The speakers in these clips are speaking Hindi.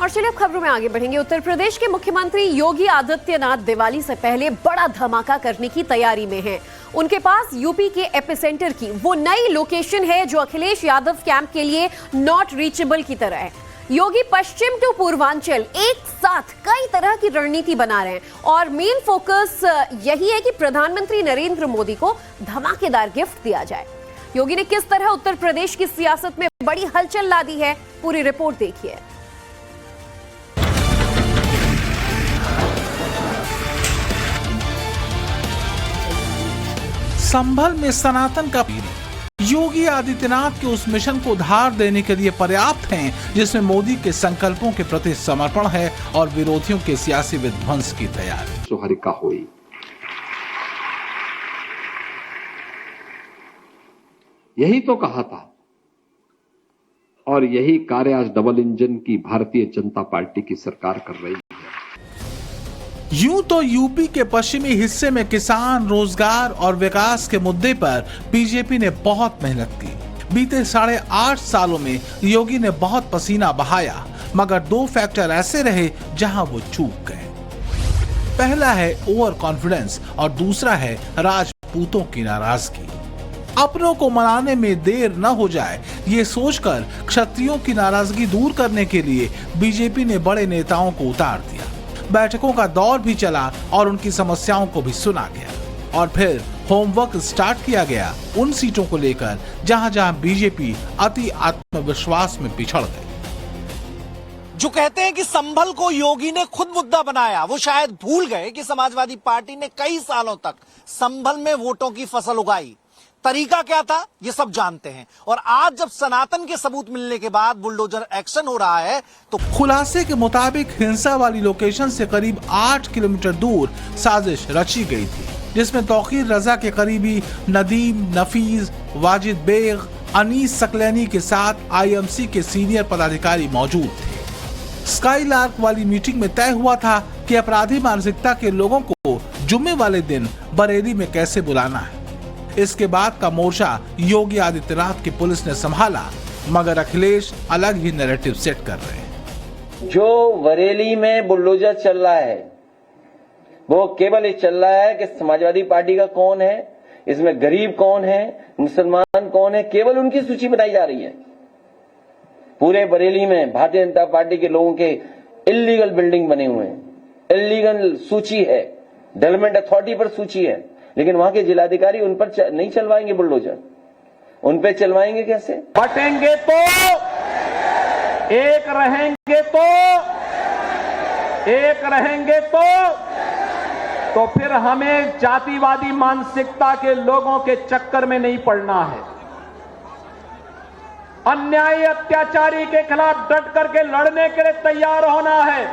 और चलिए अब खबरों में आगे बढ़ेंगे। उत्तर प्रदेश के मुख्यमंत्री योगी आदित्यनाथ दिवाली से पहले बड़ा धमाका करने की तैयारी में हैं। उनके पास यूपी के एपिसेंटर की वो नई लोकेशन है जो अखिलेश यादव कैंप के लिए नॉट रीचेबल की तरह है। योगी पश्चिम टू पूर्वांचल एक साथ कई तरह की रणनीति बना रहे हैं और मेन फोकस यही है कि प्रधानमंत्री नरेंद्र मोदी को धमाकेदार गिफ्ट दिया जाए। योगी ने किस तरह उत्तर प्रदेश की सियासत में बड़ी हलचल ला दी है, पूरी रिपोर्ट देखिए। संभल में सनातन का योगी आदित्यनाथ के उस मिशन को धार देने के लिए पर्याप्त हैं जिसमें मोदी के संकल्पों के प्रति समर्पण है और विरोधियों के सियासी विध्वंस की तैयारी। सुहरिका हुई, यही तो कहा था और यही कार्य आज डबल इंजन की भारतीय जनता पार्टी की सरकार कर रही है। यूं तो यूपी के पश्चिमी हिस्से में किसान, रोजगार और विकास के मुद्दे पर बीजेपी ने बहुत मेहनत की। बीते 8.5 सालों में योगी ने बहुत पसीना बहाया, मगर 2 फैक्टर ऐसे रहे जहां वो चूक गए। पहला है ओवर कॉन्फिडेंस और दूसरा है राजपूतों की नाराजगी। अपनों को मनाने में देर न हो जाए, ये सोचकर क्षत्रियों की नाराजगी दूर करने के लिए बीजेपी ने बड़े नेताओं को उतार दिया। बैठकों का दौर भी चला और उनकी समस्याओं को भी सुना गया और फिर होमवर्क स्टार्ट किया गया उन सीटों को लेकर जहां जहां बीजेपी अति आत्मविश्वास में पिछड़ गई। जो कहते हैं कि संभल को योगी ने खुद मुद्दा बनाया, वो शायद भूल गए कि समाजवादी पार्टी ने कई सालों तक संभल में वोटों की फसल उगाई। तरीका क्या था ये सब जानते हैं और आज जब सनातन के सबूत मिलने के बाद बुलडोजर एक्शन हो रहा है तो खुलासे के मुताबिक हिंसा वाली लोकेशन से करीब 8 किलोमीटर दूर साजिश रची गई थी जिसमें तौकीर रजा के करीबी नदीम, नफीज, वाजिद बेग, अनीस सकलैनी के साथ आईएमसी के सीनियर पदाधिकारी मौजूद थे। स्काईलार्क वाली मीटिंग में तय हुआ था कि अपराधी मानसिकता के लोगों को जुम्मे वाले दिन बरेली में कैसे बुलाना है। इसके बाद का मोर्चा योगी आदित्यनाथ की पुलिस ने संभाला, मगर अखिलेश अलग ही नैरेटिव सेट कर रहे हैं। जो बरेली में बुलडोजर चल रहा है वो केवल ये चल रहा है कि समाजवादी पार्टी का कौन है, इसमें गरीब कौन है, मुसलमान कौन है, केवल उनकी सूची बनाई जा रही है। पूरे बरेली में भारतीय जनता पार्टी के लोगों के इल्लीगल बिल्डिंग बने हुए हैं, इल्लीगल सूची है, डेवलपमेंट अथॉरिटी पर सूची है, लेकिन वहां के जिलाधिकारी उन पर नहीं चलवाएंगे बुलडोजर। उन पे चलवाएंगे कैसे? बटेंगे तो एक, रहेंगे तो एक, रहेंगे तो फिर हमें जातिवादी मानसिकता के लोगों के चक्कर में नहीं पड़ना है। अन्यायी अत्याचारी के खिलाफ डट करके लड़ने के लिए तैयार होना है।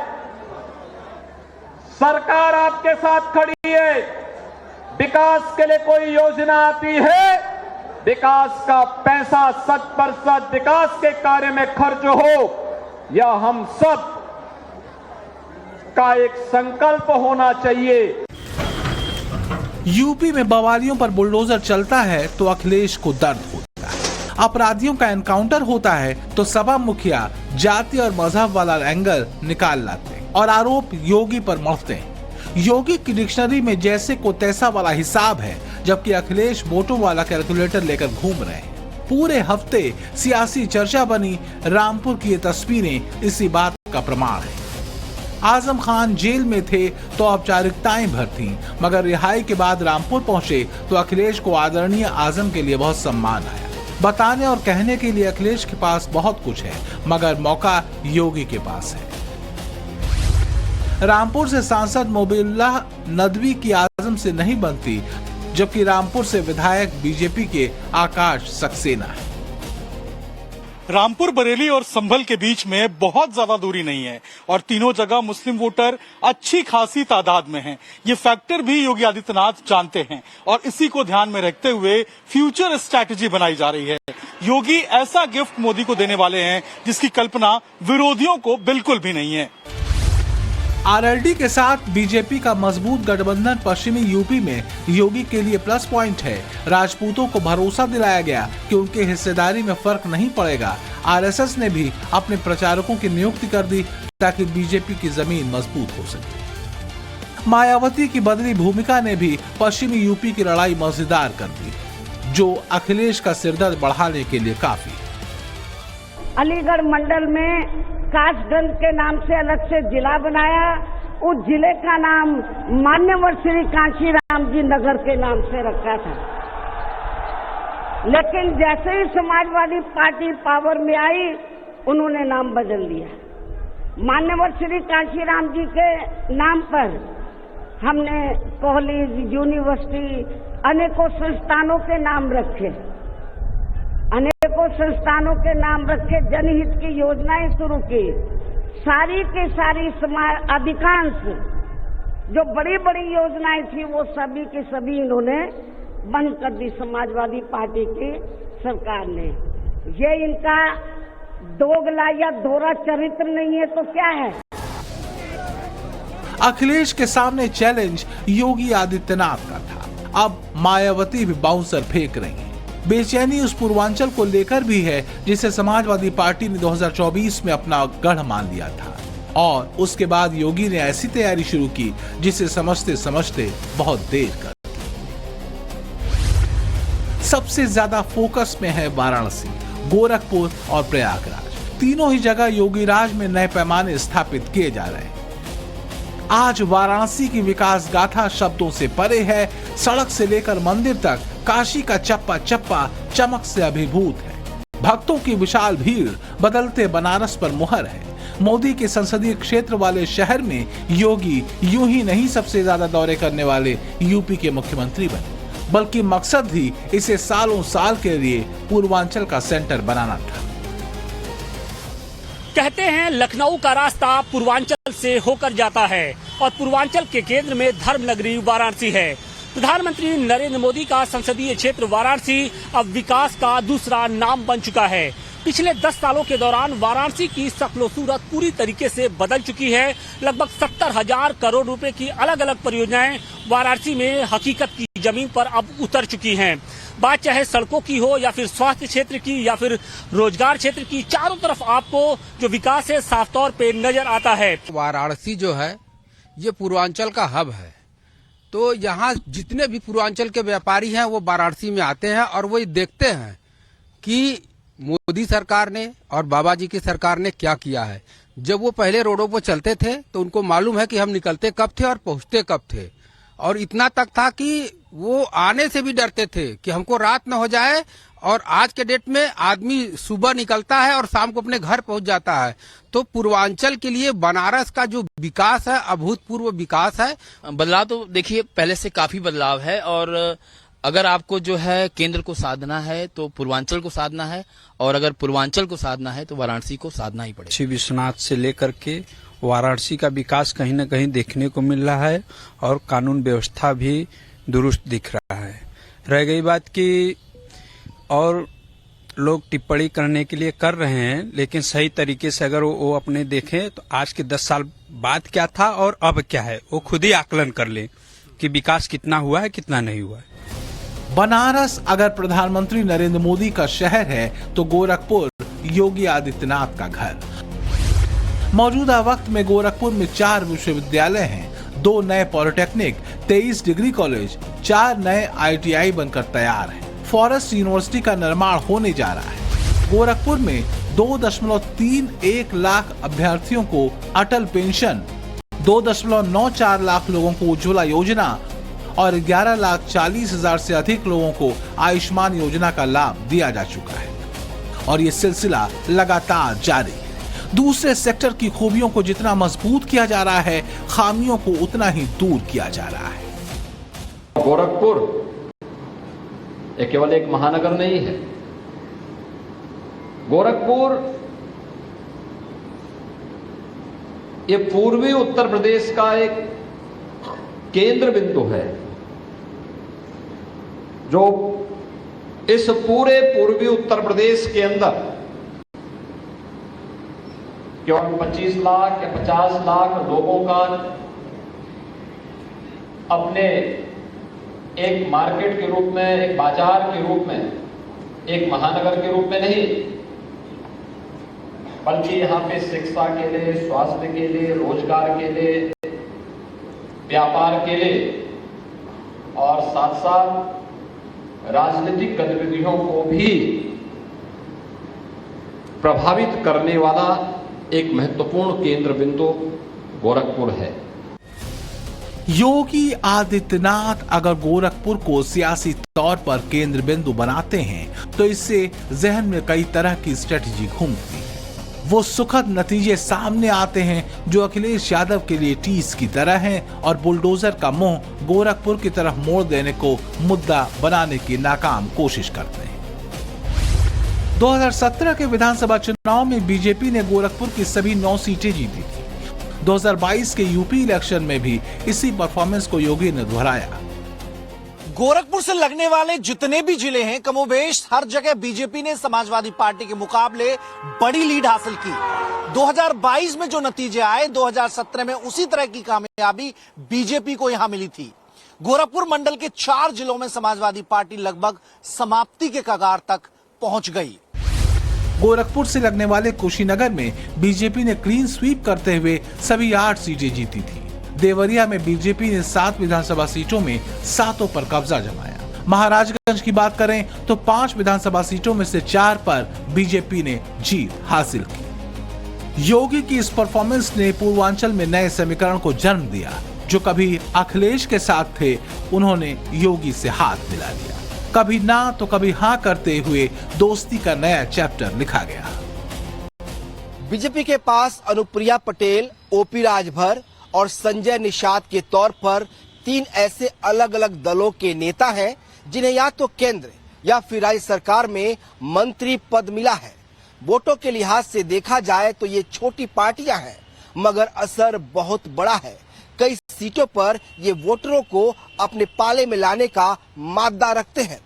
सरकार आपके साथ खड़ी है। विकास के लिए कोई योजना आती है, विकास का पैसा 100% विकास के कार्य में खर्च हो, यह हम सब का एक संकल्प होना चाहिए। यूपी में बवालियों पर बुलडोजर चलता है तो अखिलेश को दर्द होता है। अपराधियों का एनकाउंटर होता है तो सपा मुखिया जाति और मजहब वाला एंगल निकाल लाते हैं और आरोप योगी पर मढ़ते हैं। योगी की डिक्शनरी में जैसे को तैसा वाला हिसाब है, जबकि अखिलेश वोटों वाला कैलकुलेटर लेकर घूम रहे हैं। पूरे हफ्ते सियासी चर्चा बनी। रामपुर की ये तस्वीरें इसी बात का प्रमाण है। आजम खान जेल में थे तो औपचारिकताएं भर थीं, मगर रिहाई के बाद रामपुर पहुंचे तो अखिलेश को आदरणीय आजम के लिए बहुत सम्मान आया। बताने और कहने के लिए अखिलेश के पास बहुत कुछ है, मगर मौका योगी के पास है। रामपुर से सांसद मोबिल्लाह नदवी की आजम से नहीं बनती, जबकि रामपुर से विधायक बीजेपी के आकाश सक्सेना है। रामपुर, बरेली और संभल के बीच में बहुत ज्यादा दूरी नहीं है और तीनों जगह मुस्लिम वोटर अच्छी खासी तादाद में हैं। ये फैक्टर भी योगी आदित्यनाथ जानते हैं और इसी को ध्यान में रखते हुए फ्यूचर स्ट्रैटेजी बनाई जा रही है। योगी ऐसा गिफ्ट मोदी को देने वाले हैं जिसकी कल्पना विरोधियों को बिल्कुल भी नहीं है। आरएलडी के साथ बीजेपी का मजबूत गठबंधन पश्चिमी यूपी में योगी के लिए प्लस पॉइंट है। राजपूतों को भरोसा दिलाया गया कि उनके हिस्सेदारी में फर्क नहीं पड़ेगा। आरएसएस ने भी अपने प्रचारकों की नियुक्ति कर दी ताकि बीजेपी की जमीन मजबूत हो सके। मायावती की बदली भूमिका ने भी पश्चिमी यूपी की लड़ाई मजेदार कर दी, जो अखिलेश का सिरदर्द बढ़ाने के लिए काफी। अलीगढ़ मंडल में कासगंज के नाम से अलग से जिला बनाया, उस जिले का नाम मान्यवर श्री कांशीराम जी नगर के नाम से रखा था। लेकिन जैसे ही समाजवादी पार्टी पावर में आई, उन्होंने नाम बदल दिया। मान्यवर श्री कांशीराम जी के नाम पर हमने कॉलेज, यूनिवर्सिटी, अनेकों संस्थानों के नाम रखे, अनेकों संस्थानों के नाम रखे, जनहित की योजनाएं शुरू की। सारी के सारी अधिकांश जो बड़ी बड़ी योजनाएं थी वो सभी की सभी इन्होंने बंद कर दी समाजवादी पार्टी की सरकार ने। ये इनका दोगला या दोहरा चरित्र नहीं है तो क्या है? अखिलेश के सामने चैलेंज योगी आदित्यनाथ का था। अब मायावती भी बाउंसर फेंक रही है। बेचैनी उस पूर्वांचल को लेकर भी है जिसे समाजवादी पार्टी ने 2024 में अपना गढ़ मान लिया था, और उसके बाद योगी ने ऐसी तैयारी शुरू की जिसे समझते समझते बहुत देर कर दी। सबसे ज्यादा फोकस में है वाराणसी, गोरखपुर और प्रयागराज। तीनों ही जगह योगी राज में नए पैमाने स्थापित किए जा रहे हैं। आज वाराणसी की विकास गाथा शब्दों से परे है। सड़क से लेकर मंदिर तक काशी का चप्पा चप्पा चमक से अभिभूत है। भक्तों की विशाल भीड़ बदलते बनारस पर मुहर है। मोदी के संसदीय क्षेत्र वाले शहर में योगी यूं ही नहीं सबसे ज्यादा दौरे करने वाले यूपी के मुख्यमंत्री बने, बल्कि मकसद ही इसे सालों साल के लिए पूर्वांचल का सेंटर बनाना था। कहते हैं लखनऊ का रास्ता पूर्वांचल से होकर जाता है और पूर्वांचल के केंद्र में धर्म नगरी वाराणसी है। प्रधानमंत्री नरेंद्र मोदी का संसदीय क्षेत्र वाराणसी अब विकास का दूसरा नाम बन चुका है। पिछले 10 सालों के दौरान वाराणसी की शक्लो सूरत पूरी तरीके से बदल चुकी है। लगभग 70,000 करोड़ रुपए की अलग अलग परियोजनाएं वाराणसी में हकीकत की जमीन पर अब उतर चुकी हैं। बात चाहे सड़कों की हो या फिर स्वास्थ्य क्षेत्र की या फिर रोजगार क्षेत्र की, चारों तरफ आपको जो विकास है साफ तौर पे नजर आता है। वाराणसी जो है ये पूर्वांचल का हब है, तो यहाँ जितने भी पूर्वांचल के व्यापारी हैं वो वाराणसी में आते हैं और वो देखते हैं कि मोदी सरकार ने और बाबा जी की सरकार ने क्या किया है। जब वो पहले रोडों पर चलते थे तो उनको मालूम है कि हम निकलते कब थे और पहुंचते कब थे, और इतना तक था कि वो आने से भी डरते थे कि हमको रात न हो जाए। और आज के डेट में आदमी सुबह निकलता है और शाम को अपने घर पहुंच जाता है। तो पूर्वांचल के लिए बनारस का जो विकास है अभूतपूर्व विकास है। बदलाव तो देखिए पहले से काफी बदलाव है, और अगर आपको जो है केंद्र को साधना है तो पूर्वांचल को साधना है, और अगर पूर्वांचल को साधना है तो वाराणसी को साधना ही पड़ेगा। श्री विश्वनाथ से लेकर के वाराणसी का विकास कहीं न कहीं देखने को मिल रहा है और कानून व्यवस्था भी दुरुस्त दिख रहा है। रह गई बात कि और लोग टिप्पणी करने के लिए कर रहे हैं, लेकिन सही तरीके से अगर वो अपने देखें तो आज के 10 साल बाद क्या था और अब क्या है वो खुद ही आकलन कर लें कि विकास कितना हुआ है कितना नहीं हुआ है। बनारस अगर प्रधानमंत्री नरेंद्र मोदी का शहर है तो गोरखपुर योगी आदित्यनाथ का घर। मौजूदा वक्त में गोरखपुर में 4 विश्वविद्यालय हैं, 2 नए पॉलिटेक्निक, 23 डिग्री कॉलेज, 4 नए ITI बनकर तैयार हैं। फॉरेस्ट यूनिवर्सिटी का निर्माण होने जा रहा है। गोरखपुर में 2.31 लाख अभ्यर्थियों को अटल पेंशन, 2.94 लाख लोगों को उज्ज्वला योजना और 11,40,000 से अधिक लोगों को आयुष्मान योजना का लाभ दिया जा चुका है, और ये सिलसिला लगातार जारी है। दूसरे सेक्टर की खूबियों को जितना मजबूत किया जा रहा है, खामियों को उतना ही दूर किया जा रहा है। गोरखपुर ये केवल एक महानगर नहीं है। गोरखपुर ये पूर्वी उत्तर प्रदेश का एक केंद्र बिंदु है, जो इस पूरे पूर्वी उत्तर प्रदेश के अंदर केवल 25 लाख या 50 लाख लोगों का अपने एक मार्केट के रूप में, एक बाजार के रूप में, एक महानगर के रूप में नहीं, बल्कि यहाँ पे शिक्षा के लिए, स्वास्थ्य के लिए, रोजगार के लिए, व्यापार के लिए और साथ साथ राजनीतिक गतिविधियों को भी प्रभावित करने वाला एक महत्वपूर्ण केंद्र बिंदु गोरखपुर है। योगी आदित्यनाथ अगर गोरखपुर को सियासी तौर पर केंद्र बिंदु बनाते हैं तो इससे जहन में कई तरह की स्ट्रेटजी घूमती है। वो सुखद नतीजे सामने आते हैं जो अखिलेश यादव के लिए टीस की तरह हैं और बुलडोजर का मुंह गोरखपुर की तरफ मोड़ देने को मुद्दा बनाने की नाकाम कोशिश करते हैं। 2017 के विधानसभा चुनाव में बीजेपी ने गोरखपुर की सभी 9 सीटें जीती थी। 2022 के यूपी इलेक्शन में भी इसी परफॉर्मेंस को योगी ने दोहराया। गोरखपुर से लगने वाले जितने भी जिले हैं, कमोबेश हर जगह बीजेपी ने समाजवादी पार्टी के मुकाबले बड़ी लीड हासिल की। 2022 में जो नतीजे आए, 2017 में उसी तरह की कामयाबी बीजेपी को यहां मिली थी। गोरखपुर मंडल के 4 जिलों में समाजवादी पार्टी लगभग समाप्ति के कगार तक पहुंच गई। गोरखपुर से लगने वाले कुशीनगर में बीजेपी ने क्लीन स्वीप करते हुए सभी 8 सीटें जीती थी। देवरिया में बीजेपी ने 7 विधानसभा सीटों में 7 पर कब्जा जमाया। महाराजगंज की बात करें तो 5 विधानसभा सीटों में से 4 पर बीजेपी ने जीत हासिल की। योगी की इस परफॉर्मेंस ने पूर्वांचल में नए समीकरण को जन्म दिया। जो कभी अखिलेश के साथ थे, उन्होंने योगी से हाथ मिला लिया। कभी ना तो कभी हाँ करते हुए दोस्ती का नया चैप्टर लिखा गया। बीजेपी के पास अनुप्रिया पटेल, ओपी राजभर और संजय निषाद के तौर पर 3 ऐसे अलग अलग दलों के नेता हैं जिन्हें या तो केंद्र या फिर राज्य सरकार में मंत्री पद मिला है। वोटों के लिहाज से देखा जाए तो ये छोटी पार्टियां हैं, मगर असर बहुत बड़ा है। कई सीटों पर ये वोटरों को अपने पाले में लाने का मादा रखते हैं।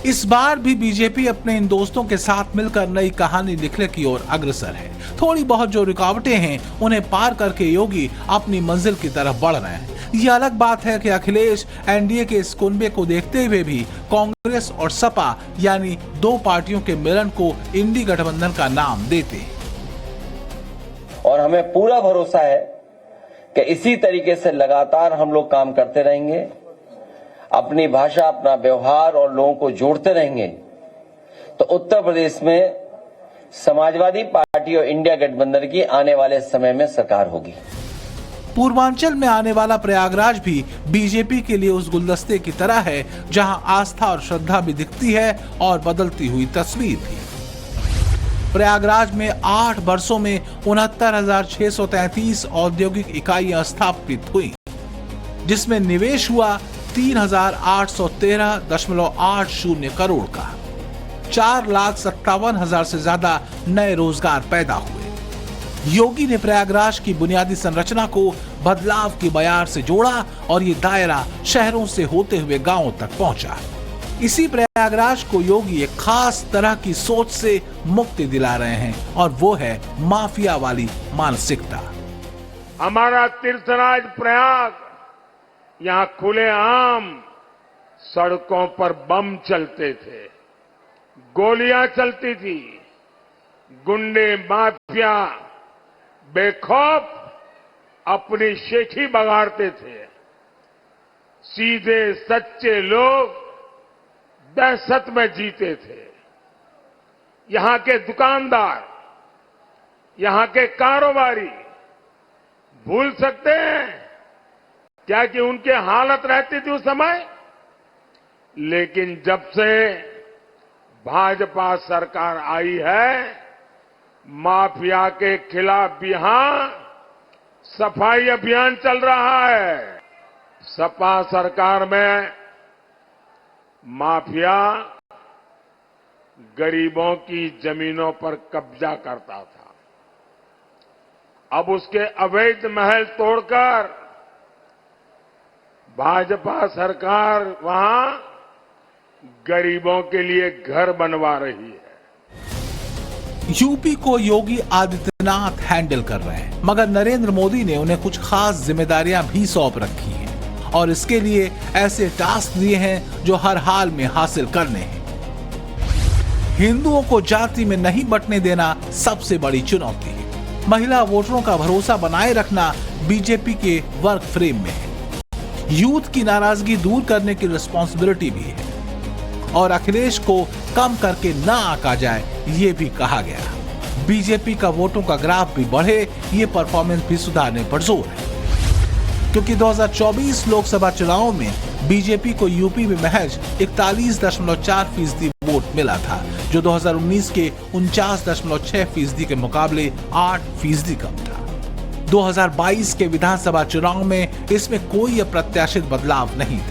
इस बार भी बीजेपी अपने इन दोस्तों के साथ मिलकर नई कहानी लिखने की ओर अग्रसर है। थोड़ी बहुत जो रुकावटें हैं, उन्हें पार करके योगी अपनी मंजिल की तरफ बढ़ रहे हैं। यह अलग बात है कि अखिलेश एनडीए के इस कुनबे को देखते हुए भी कांग्रेस और सपा यानी 2 पार्टियों के मिलन को इंडी गठबंधन का नाम देते हैं। और हमें पूरा भरोसा है कि इसी तरीके से लगातार हम लोग काम करते रहेंगे, अपनी भाषा, अपना व्यवहार और लोगों को जोड़ते रहेंगे, तो उत्तर प्रदेश में समाजवादी पार्टी और इंडिया गठबंधन की आने वाले समय में सरकार होगी। पूर्वांचल में आने वाला प्रयागराज भी बीजेपी के लिए उस गुलदस्ते की तरह है जहां आस्था और श्रद्धा भी दिखती है और बदलती हुई तस्वीर भी। प्रयागराज में 8 वर्षों में 69,633 औद्योगिक इकाइयां स्थापित हुई, जिसमें निवेश हुआ 3,813.80 करोड़ का। 4,57,000 से ज्यादा नए रोजगार पैदा हुए। योगी ने प्रयागराज की बुनियादी संरचना को बदलाव की बयार से जोड़ा और ये दायरा शहरों से होते हुए गांवों तक पहुंचा। इसी प्रयागराज को योगी एक खास तरह की सोच से मुक्ति दिला रहे हैं और वो है माफिया वाली मानसिकता। हमारा तीर्थराज प्रयाग, यहाँ खुलेआम सड़कों पर बम चलते थे, गोलियां चलती थी, गुंडे माफिया बेखौफ अपनी शेखी बगाड़ते थे। सीधे सच्चे लोग दहशत में जीते थे। यहां के दुकानदार, यहां के कारोबारी भूल सकते हैं क्या कि उनके हालत रहती थी उस समय? लेकिन जब से भाजपा सरकार आई है, माफिया के खिलाफ यहां सफाई अभियान चल रहा है। सपा सरकार में माफिया गरीबों की जमीनों पर कब्जा करता था। अब उसके अवैध महल तोड़कर भाजपा सरकार वहां गरीबों के लिए घर बनवा रही है। यूपी को योगी आदित्यनाथ हैंडल कर रहे हैं, मगर नरेंद्र मोदी ने उन्हें कुछ खास जिम्मेदारियां भी सौंप रखी हैं और इसके लिए ऐसे टास्क दिए हैं जो हर हाल में हासिल करने हैं। हिंदुओं को जाति में नहीं बंटने देना सबसे बड़ी चुनौती है। महिला वोटरों का भरोसा बनाए रखना बीजेपी के वर्क फ्रेम में है। यूथ की नाराजगी दूर करने की रिस्पॉन्सिबिलिटी भी है और अखिलेश को कम करके ना आंका जाए, ये भी कहा गया। बीजेपी का वोटों का ग्राफ भी बढ़े, ये परफॉर्मेंस भी सुधारने पर जोर है, क्योंकि 2024 लोकसभा चुनाव में बीजेपी को यूपी में महज 41.4% वोट मिला था, जो 2019 के 49.6% के मुकाबले 8% कम था। 2022 के विधानसभा चुनाव में इसमें कोई अप्रत्याशित बदलाव नहीं था।